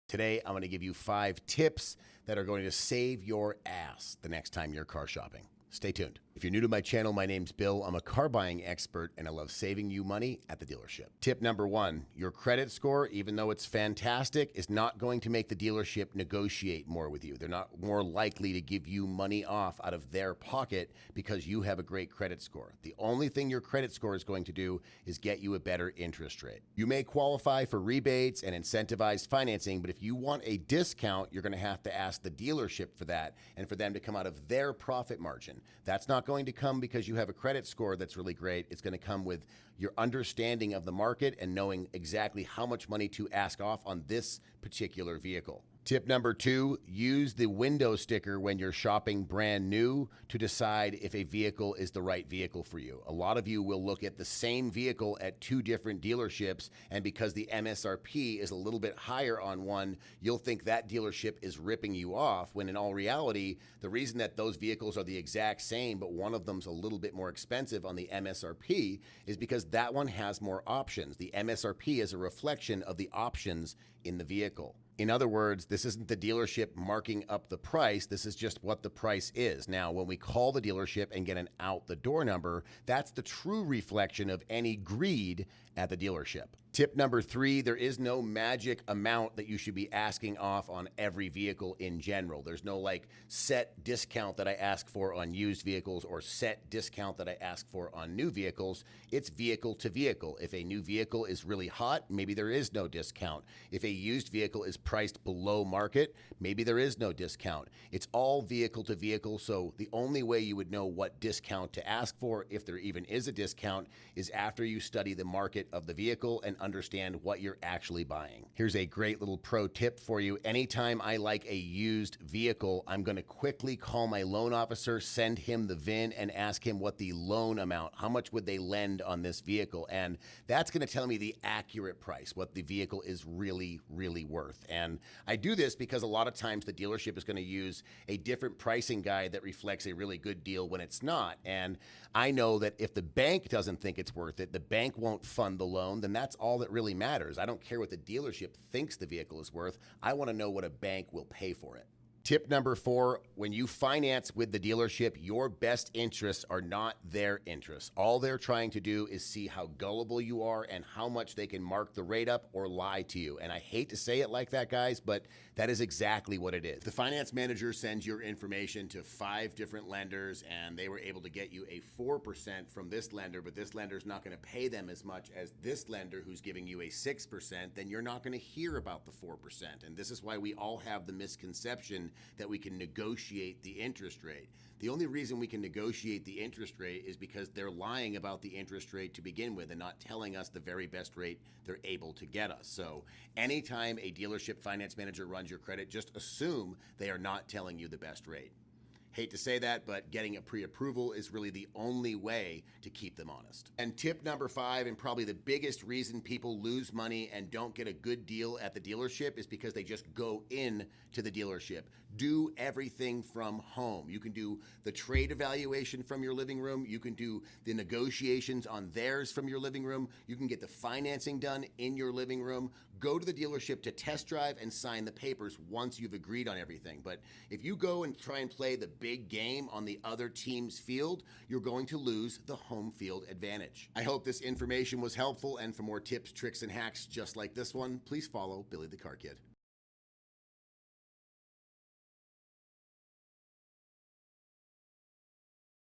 Today, I'm going to give you 5 tips that are going to save your ass the next time you're car shopping. Stay tuned. If you're new to my channel, my name's Bill. I'm a car buying expert and I love saving you money at the dealership. Tip number 1, your credit score, even though it's fantastic, is not going to make the dealership negotiate more with you. They're not more likely to give you money off out of their pocket because you have a great credit score. The only thing your credit score is going to do is get you a better interest rate. You may qualify for rebates and incentivized financing, but if you want a discount, you're going to have to ask the dealership for that and for them to come out of their profit margin. That's not going to come because you have a credit score that's really great. It's going to come with your understanding of the market and knowing exactly how much money to ask off on this particular vehicle. Tip number 2, use the window sticker when you're shopping brand new to decide if a vehicle is the right vehicle for you. A lot of you will look at the same vehicle at 2 different dealerships, and because the MSRP is a little bit higher on one, you'll think that dealership is ripping you off, when in all reality, the reason that those vehicles are the exact same, but one of them's a little bit more expensive on the MSRP is because that one has more options. The MSRP is a reflection of the options in the vehicle. In other words, this isn't the dealership marking up the price, this is just what the price is. Now, when we call the dealership and get an out the door number, that's the true reflection of any greed at the dealership. Tip number 3, there is no magic amount that you should be asking off on every vehicle in general. There's no like set discount that I ask for on used vehicles or set discount that I ask for on new vehicles. It's vehicle to vehicle. If a new vehicle is really hot, maybe there is no discount. If a used vehicle is priced below market, maybe there is no discount. It's all vehicle to vehicle, so the only way you would know what discount to ask for, if there even is a discount, is after you study the market of the vehicle and understand what you're actually buying. Here's a great little pro tip for you. Anytime I like a used vehicle, I'm going to quickly call my loan officer, send him the VIN, and ask him what the loan amount, how much would they lend on this vehicle, and that's going to tell me the accurate price, what the vehicle is really, really worth. And I do this because a lot of times the dealership is going to use a different pricing guide that reflects a really good deal when it's not. And I know that if the bank doesn't think it's worth it, the bank won't fund the loan, then that's all that really matters. I don't care what the dealership thinks the vehicle is worth. I want to know what a bank will pay for it. Tip number 4, when you finance with the dealership, your best interests are not their interests. All they're trying to do is see how gullible you are and how much they can mark the rate up or lie to you. And I hate to say it like that, guys, but that is exactly what it is. The finance manager sends your information to 5 different lenders and they were able to get you a 4% from this lender, but this lender is not going to pay them as much as this lender who's giving you a 6%, then you're not going to hear about the 4%. And this is why we all have the misconception that we can negotiate the interest rate. The only reason we can negotiate the interest rate is because they're lying about the interest rate to begin with and not telling us the very best rate they're able to get us. So anytime a dealership finance manager runs your credit, just assume they are not telling you the best rate. Hate to say that, but getting a pre-approval is really the only way to keep them honest. And tip number 5, and probably the biggest reason people lose money and don't get a good deal at the dealership, is because they just go in to the dealership. Do everything from home. You can do the trade evaluation from your living room. You can do the negotiations on theirs from your living room. You can get the financing done in your living room. Go to the dealership to test drive and sign the papers once you've agreed on everything. But if you go and try and play the big game on the other team's field, you're going to lose the home field advantage. I hope this information was helpful, and for more tips, tricks, and hacks just like this one, please follow Billy the Car Kid.